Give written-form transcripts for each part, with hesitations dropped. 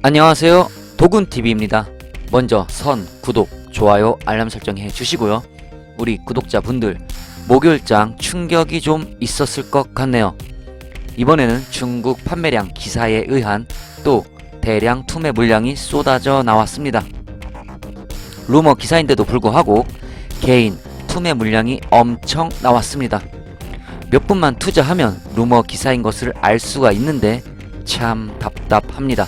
안녕하세요, 도군TV입니다. 먼저 구독, 좋아요, 알람 설정해 주시고요. 우리 구독자분들 목요일장 충격이 좀 있었을 것 같네요. 이번에는 중국 판매량 기사에 의한 또 대량 투매 물량이 쏟아져 나왔습니다. 루머 기사인데도 불구하고 개인 투매 물량이 엄청 나왔습니다. 몇 분만 투자하면 루머 기사인 것을 알 수가 있는데 참 답답합니다.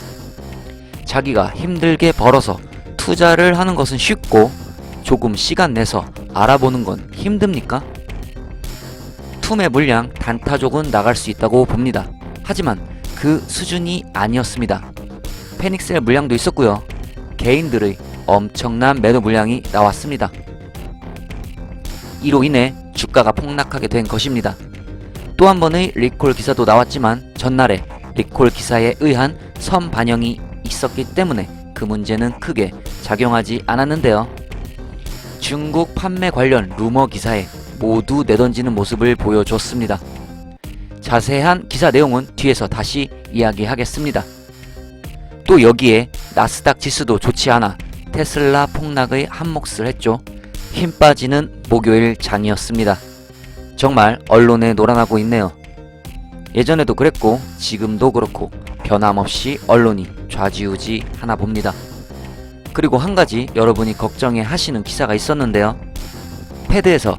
자기가 힘들게 벌어서 투자를 하는 것은 쉽고 조금 시간 내서 알아보는 건 힘듭니까? 투매 물량 단타족은 나갈 수 있다고 봅니다. 하지만 그 수준이 아니었습니다. 패닉셀 물량도 있었고요. 개인들의 엄청난 매도 물량이 나왔습니다. 이로 인해 주가가 폭락하게 된 것입니다. 또 한 번의 리콜 기사도 나왔지만 전날에 리콜 기사에 의한 선반영이 있었기 때문에 그 문제는 크게 작용하지 않았는데요. 중국 판매 관련 루머 기사에 모두 내던지는 모습을 보여줬습니다. 자세한 기사 내용은 뒤에서 다시 이야기하겠습니다. 또 여기에 나스닥 지수도 좋지 않아 테슬라 폭락의 한몫을 했죠. 힘 빠지는 목요일 장이었습니다. 정말 언론에 놀아나고 있네요. 예전에도 그랬고 지금도 그렇고 변함없이 언론이 좌지우지 하나 봅니다. 그리고 한 가지 여러분이 걱정해 하시는 기사가 있었는데요. 패드에서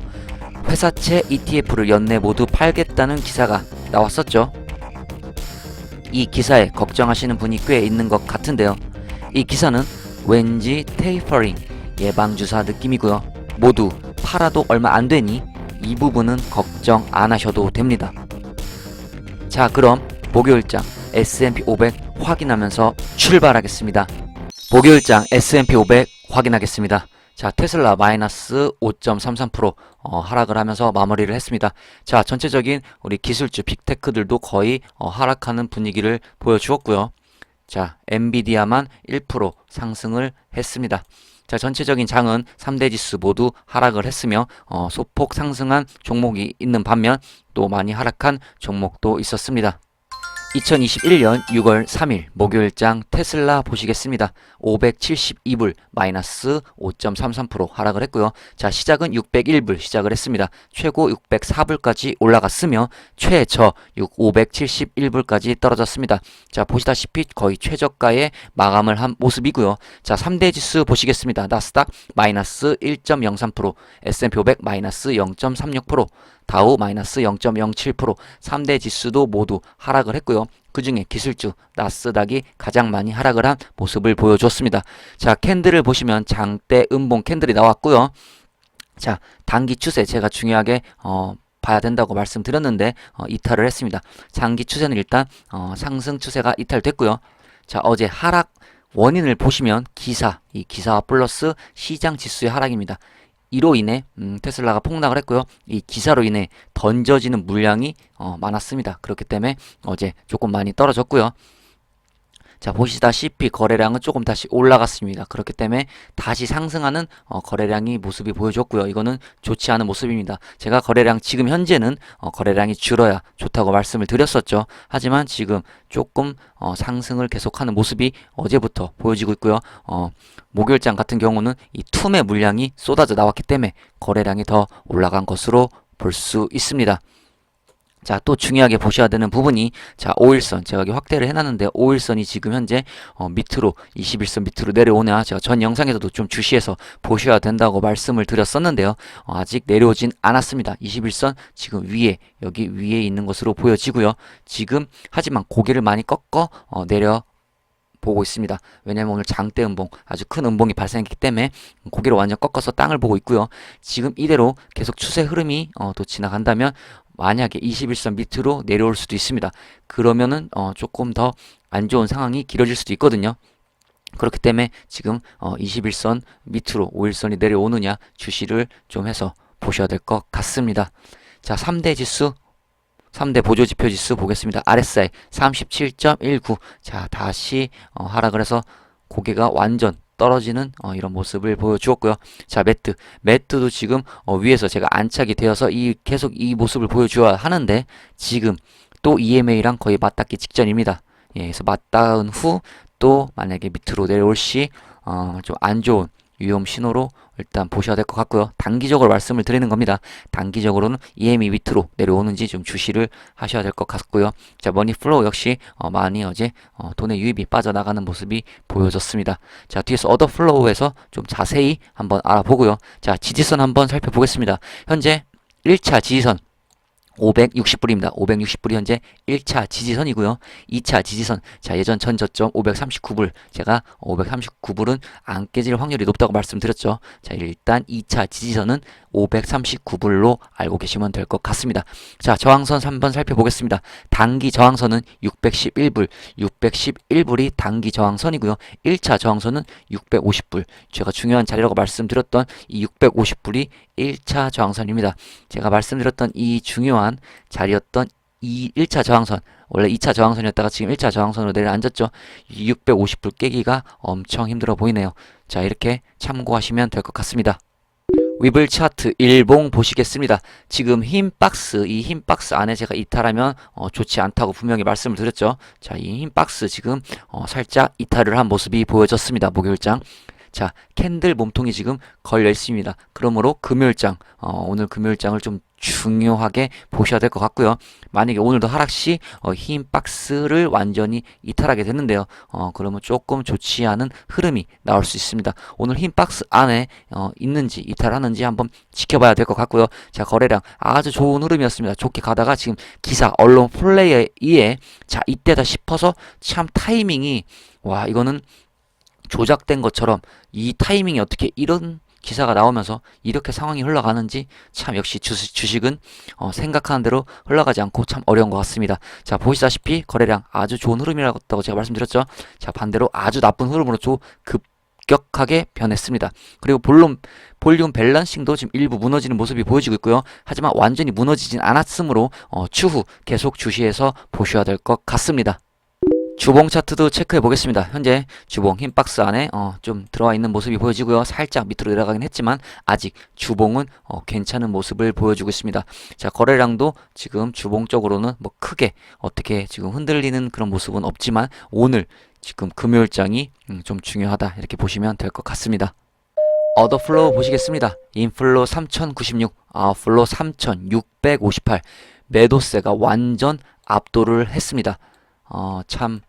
회사채 ETF를 연내 모두 팔겠다는 기사가 나왔었죠. 이 기사에 걱정하시는 분이 꽤 있는 것 같은데요. 이 기사는 왠지 테이퍼링 예방주사 느낌이고요. 모두 팔아도 얼마 안 되니 이 부분은 걱정 안 하셔도 됩니다. 자, 그럼 목요일장 S&P 500 확인하면서 출발하겠습니다. 목요일장 S&P 500 확인하겠습니다. 자, 테슬라 마이너스 5.33% 하락을 하면서 마무리를 했습니다. 자, 전체적인 우리 기술주 빅테크들도 거의 하락하는 분위기를 보여주었고요. 자, 엔비디아만 1% 상승을 했습니다. 자, 전체적인 장은 3대 지수 모두 하락을 했으며 소폭 상승한 종목이 있는 반면 또 많이 하락한 종목도 있었습니다. 2021년 6월 3일 목요일장 테슬라 보시겠습니다. 572불 마이너스 5.33% 하락을 했고요. 자, 시작은 601불 시작을 했습니다. 최고 604불까지 올라갔으며 최저 571불까지 떨어졌습니다. 자, 보시다시피 거의 최저가에 마감을 한 모습이고요. 자, 3대 지수 보시겠습니다. 나스닥 마이너스 1.03%, S&P 500 마이너스 0.36%, 다우 마이너스 0.07%, 3대 지수도 모두 하락을 했고요. 그 중에 기술주 나스닥이 가장 많이 하락을 한 모습을 보여줬습니다. 자, 캔들을 보시면 장대 음봉 캔들이 나왔고요. 자, 단기 추세 제가 중요하게 봐야 된다고 말씀드렸는데 이탈을 했습니다. 장기 추세는 일단 상승 추세가 이탈됐고요. 자, 어제 하락 원인을 보시면 이 기사와 플러스 시장 지수의 하락입니다. 이로 인해 테슬라가 폭락을 했고요. 이 기사로 인해 던져지는 물량이 많았습니다. 그렇기 때문에 어제 조금 많이 떨어졌고요. 자, 보시다시피 거래량은 조금 다시 올라갔습니다. 그렇기 때문에 다시 상승하는 거래량이 모습이 보여줬고요. 이거는 좋지 않은 모습입니다. 제가 거래량 지금 현재는 거래량이 줄어야 좋다고 말씀을 드렸었죠. 하지만 지금 조금 상승을 계속하는 모습이 어제부터 보여지고 있고요. 목요일장 같은 경우는 이 투매 물량이 쏟아져 나왔기 때문에 거래량이 더 올라간 것으로 볼 수 있습니다. 자, 또 중요하게 보셔야 되는 부분이 자, 5일선 제가 여기 확대를 해놨는데 5일선이 지금 현재 밑으로 21선 밑으로 내려오냐 제가 전 영상에서도 좀 주시해서 보셔야 된다고 말씀을 드렸었는데요. 아직 내려오진 않았습니다. 21선 지금 위에 여기 위에 있는 것으로 보여지고요. 지금 하지만 고개를 많이 꺾어 내려 보고 있습니다. 왜냐면 오늘 장대 음봉 아주 큰 음봉이 발생했기 때문에 고개를 완전 꺾어서 땅을 보고 있고요. 지금 이대로 계속 추세 흐름이 또 지나간다면 만약에 21선 밑으로 내려올 수도 있습니다. 그러면은 조금 더 안 좋은 상황이 길어질 수도 있거든요. 그렇기 때문에 지금 21선 밑으로 5일선이 내려오느냐 주시를 좀 해서 보셔야 될 것 같습니다. 자, 3대 지수 3대 보조지표 지수 보겠습니다. RSI 37.19. 자, 다시 하락을 해서 고개가 완전 떨어지는 이런 모습을 보여주었고요. 자, 매트도 지금 위에서 제가 안착이 되어서 계속 이 모습을 보여줘야 하는데 지금 또 EMA랑 거의 맞닿기 직전입니다. 예, 그래서 맞닿은 후 또 만약에 밑으로 내려올 시 좀 안 좋은 위험 신호로 일단 보셔야 될 것 같고요. 단기적으로 말씀을 드리는 겁니다. 단기적으로는 EM이 밑으로 내려오는지 좀 주시를 하셔야 될 것 같고요. 자, 머니 플로우 역시 많이 어제 돈의 유입이 빠져나가는 모습이 보여졌습니다. 자, 뒤에서 어더 플로우에서 좀 자세히 한번 알아보고요. 자, 지지선 한번 살펴보겠습니다. 현재 1차 지지선 560불입니다. 560불이 현재 1차 지지선이고요. 2차 지지선, 자, 예전 전 저점 539불, 제가 539불은 안 깨질 확률이 높다고 말씀드렸죠. 자, 일단 2차 지지선은 539불로 알고 계시면 될 것 같습니다. 자, 저항선 한번 살펴보겠습니다. 단기 저항선은 611불, 611불이 단기 저항선이고요. 1차 저항선은 650불, 제가 중요한 자리라고 말씀드렸던 이 650불이 1차 저항선입니다. 제가 말씀드렸던 이 중요한 자리였던 이 1차 저항선, 원래 2차 저항선이었다가 지금 1차 저항선으로 내려앉았죠. 650불 깨기가 엄청 힘들어 보이네요. 자, 이렇게 참고하시면 될 것 같습니다. 위블 차트 일봉 보시겠습니다. 지금 흰 박스, 이 흰 박스 안에 제가 이탈하면 좋지 않다고 분명히 말씀을 드렸죠. 자, 이 흰 박스 지금 살짝 이탈을 한 모습이 보여졌습니다. 목요일장. 자, 캔들 몸통이 지금 걸려 있습니다. 그러므로 금요일장, 오늘 금요일장을 좀 중요하게 보셔야 될 것 같고요. 만약에 오늘도 하락시 흰 박스를 완전히 이탈하게 됐는데요. 그러면 조금 좋지 않은 흐름이 나올 수 있습니다. 오늘 흰 박스 안에 있는지 이탈하는지 한번 지켜봐야 될 것 같고요. 자, 거래량 아주 좋은 흐름이었습니다. 좋게 가다가 지금 기사 언론 플레이에 의해 자, 이때다 싶어서 참 타이밍이, 와, 이거는 조작된 것처럼 이 타이밍이 어떻게 이런 기사가 나오면서 이렇게 상황이 흘러가는지 참 역시 주식은 생각하는 대로 흘러가지 않고 참 어려운 것 같습니다. 자, 보시다시피 거래량 아주 좋은 흐름이라고 제가 말씀드렸죠. 자, 반대로 아주 나쁜 흐름으로 급격하게 변했습니다. 그리고 볼륨 밸런싱도 지금 일부 무너지는 모습이 보여지고 있고요. 하지만 완전히 무너지진 않았으므로 추후 계속 주시해서 보셔야 될 것 같습니다. 주봉 차트도 체크해 보겠습니다. 현재 주봉 흰 박스 안에 좀 들어와 있는 모습이 보여지고요. 살짝 밑으로 내려가긴 했지만 아직 주봉은 괜찮은 모습을 보여주고 있습니다. 자, 거래량도 지금 주봉 쪽으로는 뭐 크게 어떻게 지금 흔들리는 그런 모습은 없지만 오늘 지금 금요일장이 좀 중요하다 이렇게 보시면 될 것 같습니다. 어더 플로우 보시겠습니다. 인플로 3096, 아웃플로 3658, 매도세가 완전 압도를 했습니다. 참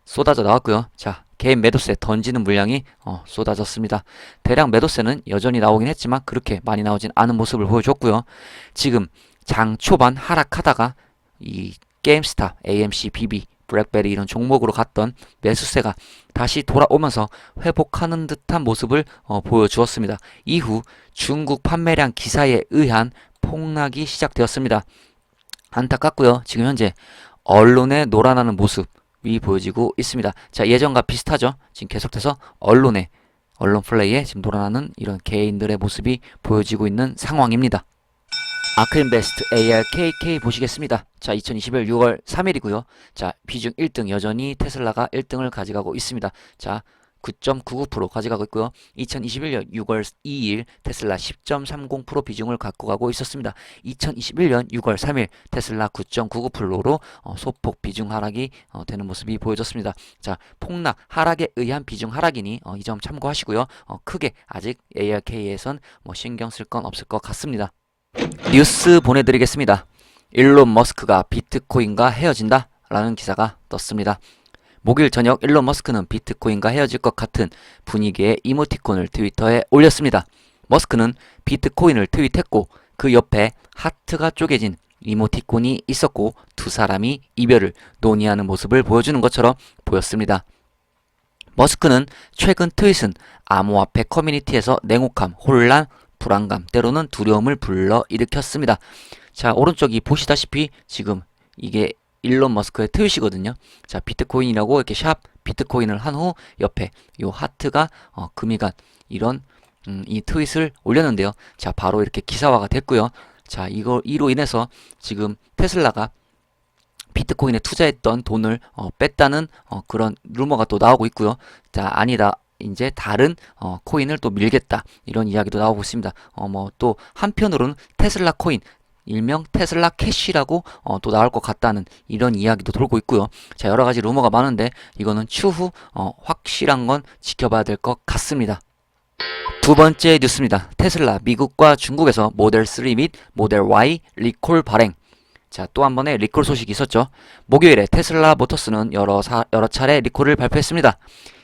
쏟아져 나왔고요. 자, 개인 매도세 던지는 물량이 쏟아졌습니다. 대량 매도세는 여전히 나오긴 했지만 그렇게 많이 나오진 않은 모습을 보여줬고요. 지금 장 초반 하락하다가 이 게임스탑, AMC, BB, 블랙베리 이런 종목으로 갔던 매수세가 다시 돌아오면서 회복하는 듯한 모습을 보여주었습니다. 이후 중국 판매량 기사에 의한 폭락이 시작되었습니다. 안타깝고요. 지금 현재 언론에 놀아나는 모습이 보여지고 있습니다. 자, 예전과 비슷하죠. 지금 계속해서 언론 플레이에 지금 놀아나는 이런 개인들의 모습이 보여지고 있는 상황입니다. 아크인베스트 ARKK 보시겠습니다. 자, 2021 6월 3일이고요. 자, 비중 1등 여전히 테슬라가 1등을 가져가고 있습니다. 자, 9.99% 가져가고 있고요. 2021년 6월 2일 테슬라 10.30% 비중을 갖고 가고 있었습니다. 2021년 6월 3일 테슬라 9.99%로 소폭 비중 하락이 되는 모습이 보여졌습니다. 자, 폭락, 하락에 의한 비중 하락이니 이 점 참고하시고요. 크게 아직 ARK에선 뭐 신경 쓸 건 없을 것 같습니다. 뉴스 보내드리겠습니다. 일론 머스크가 비트코인과 헤어진다? 라는 기사가 떴습니다. 목요일 저녁 일론 머스크는 비트코인과 헤어질 것 같은 분위기의 이모티콘을 트위터에 올렸습니다. 머스크는 비트코인을 트윗했고 그 옆에 하트가 쪼개진 이모티콘이 있었고 두 사람이 이별을 논의하는 모습을 보여주는 것처럼 보였습니다. 머스크는 최근 트윗은 암호화폐 커뮤니티에서 냉혹함, 혼란, 불안감, 때로는 두려움을 불러일으켰습니다. 자, 오른쪽이 보시다시피 지금 이게 일론 머스크의 트윗이거든요. 자, 비트코인이라고 이렇게 샵 비트코인을 한 후 옆에 요 하트가 금이 간 이런 이 트윗을 올렸는데요. 자, 바로 이렇게 기사화가 됐고요. 자, 이로 인해서 지금 테슬라가 비트코인에 투자했던 돈을 뺐다는 그런 루머가 또 나오고 있고요. 자, 아니다. 이제 다른 코인을 또 밀겠다 이런 이야기도 나오고 있습니다. 뭐 또 한편으로는 테슬라 코인 일명 테슬라 캐시라고 또 나올 것 같다는 이런 이야기도 돌고 있고요. 자, 여러 가지 루머가 많은데 이거는 추후 확실한 건 지켜봐야 될 것 같습니다. 두 번째 뉴스입니다. 테슬라 미국과 중국에서 모델 3 및 모델 Y 리콜 발행. 자, 또 한 번의 리콜 소식이 있었죠. 목요일에 테슬라 모터스는 여러 차례 리콜을 발표했습니다.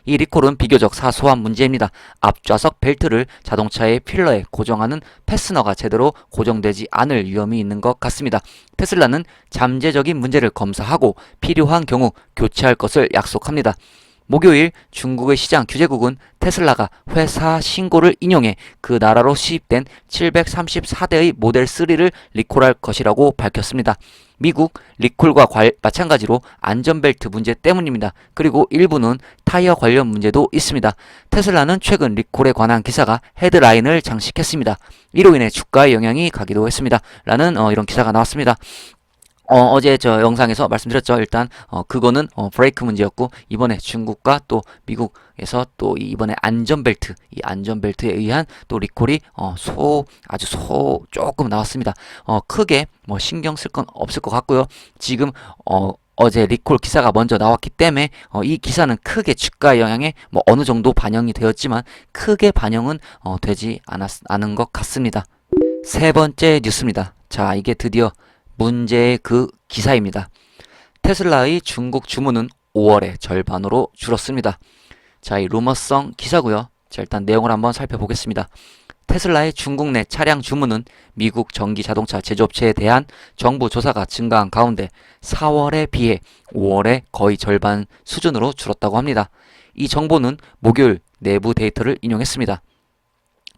이 리콜은 비교적 사소한 문제입니다. 앞좌석 벨트를 자동차의 필러에 고정하는 패스너가 제대로 고정되지 않을 위험이 있는 것 같습니다. 테슬라는 잠재적인 문제를 검사하고 필요한 경우 교체할 것을 약속합니다. 목요일 중국의 시장 규제국은 테슬라가 회사 신고를 인용해 그 나라로 시입된 734대의 모델 3를 리콜할 것이라고 밝혔습니다. 미국 리콜과 마찬가지로 안전벨트 문제 때문입니다. 그리고 일부는 타이어 관련 문제도 있습니다. 테슬라는 최근 리콜에 관한 기사가 헤드라인을 장식했습니다. 이로 인해 주가에 영향이 가기도 했습니다. 라는 이런 기사가 나왔습니다. 어제 저 영상에서 말씀드렸죠. 일단 그거는 브레이크 문제였고, 이번에 중국과 또 미국에서 또 이번에 안전벨트, 이 안전벨트에 의한 또 리콜이 아주 조금 나왔습니다. 크게 뭐 신경 쓸 건 없을 것 같고요. 지금 어제 리콜 기사가 먼저 나왔기 때문에 이 기사는 크게 주가 영향에 뭐 어느 정도 반영이 되었지만 크게 반영은 되지 않은 것 같습니다. 세 번째 뉴스입니다. 자, 이게 드디어 문제의 그 기사입니다. 테슬라의 중국 주문은 5월에 절반으로 줄었습니다. 자, 이 루머성 기사고요. 자, 일단 내용을 한번 살펴보겠습니다. 테슬라의 중국 내 차량 주문은 미국 전기 자동차 제조업체에 대한 정부 조사가 증가한 가운데 4월에 비해 5월에 거의 절반 수준으로 줄었다고 합니다. 이 정보는 목요일 내부 데이터를 인용했습니다.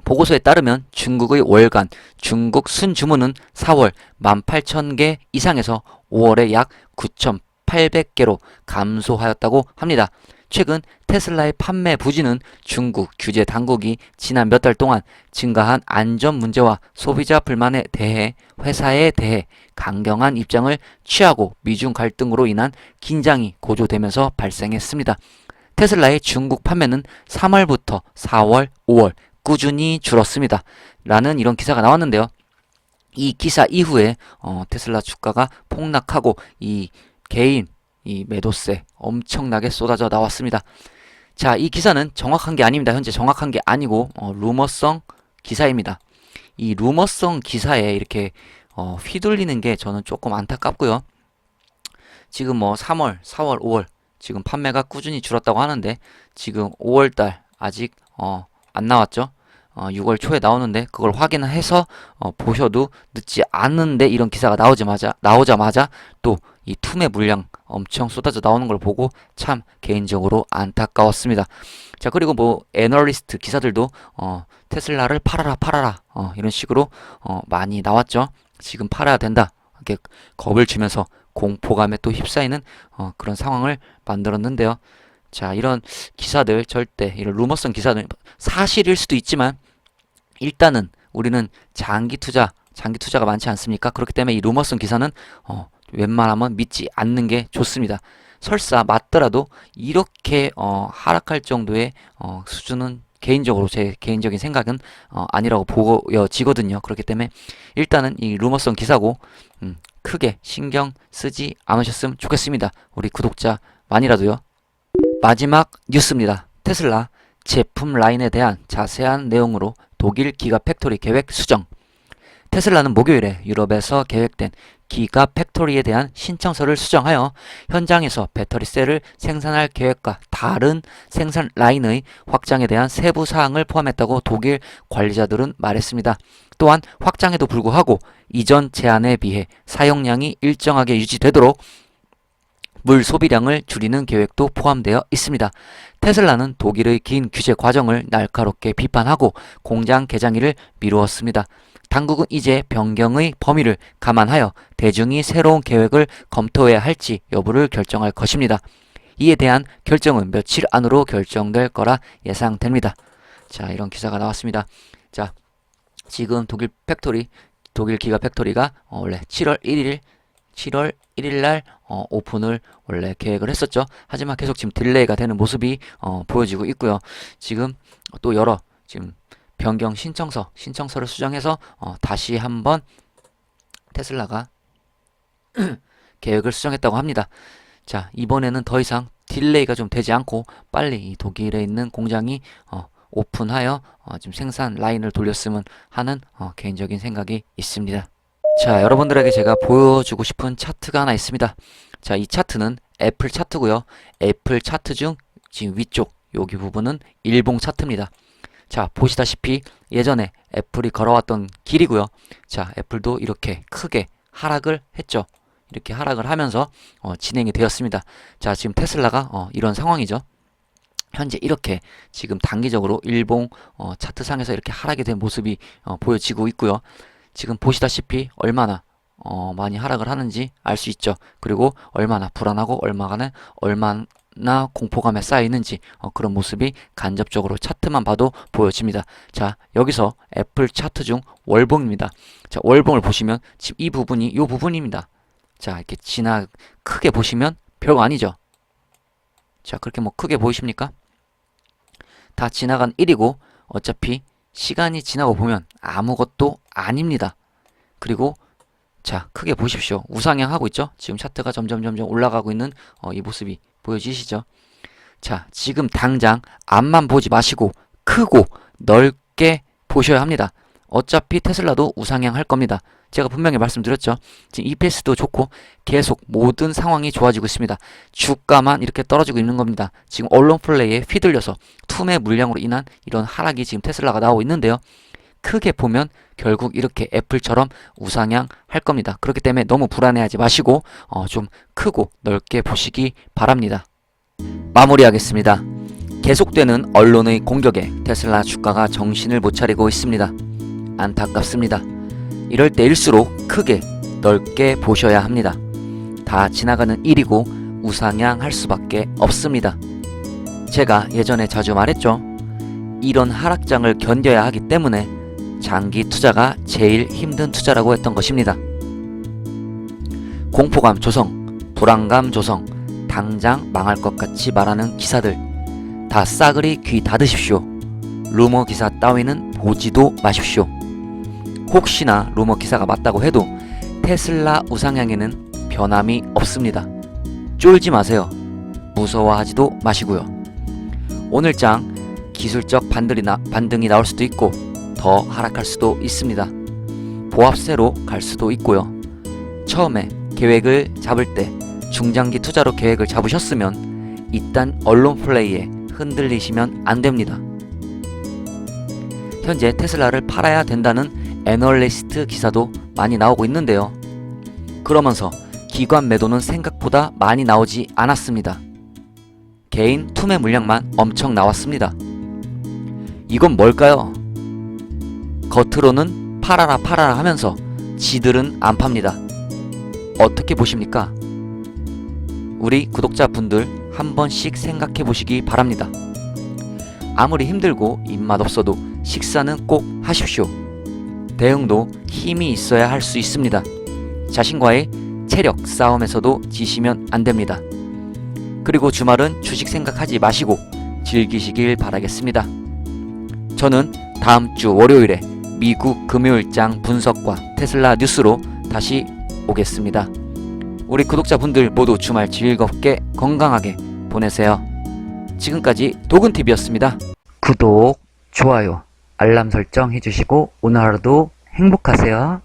보고서에 따르면 중국의 월간 중국 순주문은 4월 18,000개 이상에서 5월에 약 9,800개로 감소하였다고 합니다. 최근 테슬라의 판매 부진은 중국 규제 당국이 지난 몇 달 동안 증가한 안전 문제와 소비자 불만에 대해 회사에 대해 강경한 입장을 취하고 미중 갈등으로 인한 긴장이 고조되면서 발생했습니다. 테슬라의 중국 판매는 3월부터 4월, 5월 꾸준히 줄었습니다. 라는 이런 기사가 나왔는데요. 이 기사 이후에 테슬라 주가가 폭락하고 이 개인 이 매도세 엄청나게 쏟아져 나왔습니다. 자, 이 기사는 정확한 게 아닙니다. 현재 정확한 게 아니고 루머성 기사입니다. 이 루머성 기사에 이렇게 휘둘리는 게 저는 조금 안타깝고요. 지금 뭐 3월, 4월, 5월 지금 판매가 꾸준히 줄었다고 하는데 지금 5월달 아직 안 나왔죠. 6월 초에 나오는데 그걸 확인해서 보셔도 늦지 않은데 이런 기사가 나오자마자 또 이 투매 물량 엄청 쏟아져 나오는 걸 보고 참 개인적으로 안타까웠습니다. 자, 그리고 뭐 애널리스트 기사들도 테슬라를 팔아라 이런 식으로 많이 나왔죠. 지금 팔아야 된다 이렇게 겁을 주면서 공포감에 또 휩싸이는 그런 상황을 만들었는데요. 자, 이런 기사들 절대 이런 루머성 기사는 사실일 수도 있지만 일단은 우리는 장기 투자가 많지 않습니까? 그렇기 때문에 이 루머성 기사는 웬만하면 믿지 않는 게 좋습니다. 설사 맞더라도 이렇게 하락할 정도의 수준은 개인적으로 제 개인적인 생각은 아니라고 보여지거든요. 그렇기 때문에 일단은 이 루머성 기사고 크게 신경 쓰지 않으셨으면 좋겠습니다. 우리 구독자만이라도요. 마지막 뉴스입니다. 테슬라 제품 라인에 대한 자세한 내용으로 독일 기가팩토리 계획 수정. 테슬라는 목요일에 유럽에서 계획된 기가팩토리에 대한 신청서를 수정하여 현장에서 배터리 셀을 생산할 계획과 다른 생산 라인의 확장에 대한 세부 사항을 포함했다고 독일 관리자들은 말했습니다. 또한 확장에도 불구하고 이전 제한에 비해 사용량이 일정하게 유지되도록 물 소비량을 줄이는 계획도 포함되어 있습니다. 테슬라는 독일의 긴 규제 과정을 날카롭게 비판하고 공장 개장일을 미루었습니다. 당국은 이제 변경의 범위를 감안하여 대중이 새로운 계획을 검토해야 할지 여부를 결정할 것입니다. 이에 대한 결정은 며칠 안으로 결정될 거라 예상됩니다. 자, 이런 기사가 나왔습니다. 자, 지금 독일 기가 팩토리가 원래 7월 1일 날 오픈을 원래 계획을 했었죠. 하지만 계속 지금 딜레이가 되는 모습이 보여지고 있고요. 지금 또 지금 변경 신청서를 수정해서 다시 한번 테슬라가 계획을 수정했다고 합니다. 자, 이번에는 더 이상 딜레이가 좀 되지 않고 빨리 이 독일에 있는 공장이 오픈하여 지금 생산 라인을 돌렸으면 하는 개인적인 생각이 있습니다. 자, 여러분들에게 제가 보여주고 싶은 차트가 하나 있습니다. 자, 이 차트는 애플 차트고요. 애플 차트 중 지금 위쪽 여기 부분은 일봉 차트입니다. 자, 보시다시피 예전에 애플이 걸어왔던 길이고요. 자, 애플도 이렇게 크게 하락을 했죠. 이렇게 하락을 하면서 진행이 되었습니다. 자, 지금 테슬라가 이런 상황이죠. 현재 이렇게 지금 단기적으로 일봉 차트상에서 이렇게 하락이 된 모습이 보여지고 있고요. 지금 보시다시피 얼마나 많이 하락을 하는지 알 수 있죠. 그리고 얼마나 불안하고 얼마나 공포감에 쌓여 있는지 그런 모습이 간접적으로 차트만 봐도 보여집니다. 자, 여기서 애플 차트 중 월봉입니다. 자, 월봉을 보시면 지금 이 부분이 요 부분입니다. 자, 이렇게 크게 보시면 별거 아니죠. 자, 그렇게 뭐 크게 보이십니까? 다 지나간 1이고 어차피 시간이 지나고 보면 아무것도 아닙니다. 그리고 자, 크게 보십시오. 우상향 하고 있죠? 지금 차트가 점점 올라가고 있는 이 모습이 보여지시죠? 자, 지금 당장 앞만 보지 마시고 크고 넓게 보셔야 합니다. 어차피 테슬라도 우상향 할 겁니다. 제가 분명히 말씀드렸죠. 지금 EPS도 좋고 계속 모든 상황이 좋아지고 있습니다. 주가만 이렇게 떨어지고 있는 겁니다. 지금 언론 플레이에 휘둘려서 투매 물량으로 인한 이런 하락이 지금 테슬라가 나오고 있는데요. 크게 보면 결국 이렇게 애플처럼 우상향 할 겁니다. 그렇기 때문에 너무 불안해하지 마시고 좀 크고 넓게 보시기 바랍니다. 마무리하겠습니다. 계속되는 언론의 공격에 테슬라 주가가 정신을 못 차리고 있습니다. 안타깝습니다. 이럴 때일수록 크게 넓게 보셔야 합니다. 다 지나가는 일이고 우상향 할 수밖에 없습니다. 제가 예전에 자주 말했죠. 이런 하락장을 견뎌야 하기 때문에 장기 투자가 제일 힘든 투자라고 했던 것입니다. 공포감 조성, 불안감 조성, 당장 망할 것 같이 말하는 기사들 다 싸그리 귀 닫으십시오. 루머 기사 따위는 보지도 마십시오. 혹시나 루머 기사가 맞다고 해도 테슬라 우상향에는 변함이 없습니다. 쫄지 마세요. 무서워하지도 마시고요. 오늘장 기술적 반등이 나올 수도 있고 더 하락할 수도 있습니다. 보합세로 갈 수도 있고요. 처음에 계획을 잡을 때 중장기 투자로 계획을 잡으셨으면 일단 언론 플레이에 흔들리시면 안 됩니다. 현재 테슬라를 팔아야 된다는 애널리스트 기사도 많이 나오고 있는데요. 그러면서 기관 매도는 생각보다 많이 나오지 않았습니다. 개인 투매 물량만 엄청 나왔습니다. 이건 뭘까요? 겉으로는 팔아라 하면서 지들은 안 팝니다. 어떻게 보십니까? 우리 구독자분들 한 번씩 생각해 보시기 바랍니다. 아무리 힘들고 입맛 없어도 식사는 꼭 하십시오. 대응도 힘이 있어야 할 수 있습니다. 자신과의 체력 싸움에서도 지시면 안 됩니다. 그리고 주말은 주식 생각하지 마시고 즐기시길 바라겠습니다. 저는 다음 주 월요일에 미국 금요일장 분석과 테슬라 뉴스로 다시 오겠습니다. 우리 구독자분들 모두 주말 즐겁게 건강하게 보내세요. 지금까지 도근TV였습니다. 구독, 좋아요, 알람 설정 해주시고 오늘 하루도 행복하세요.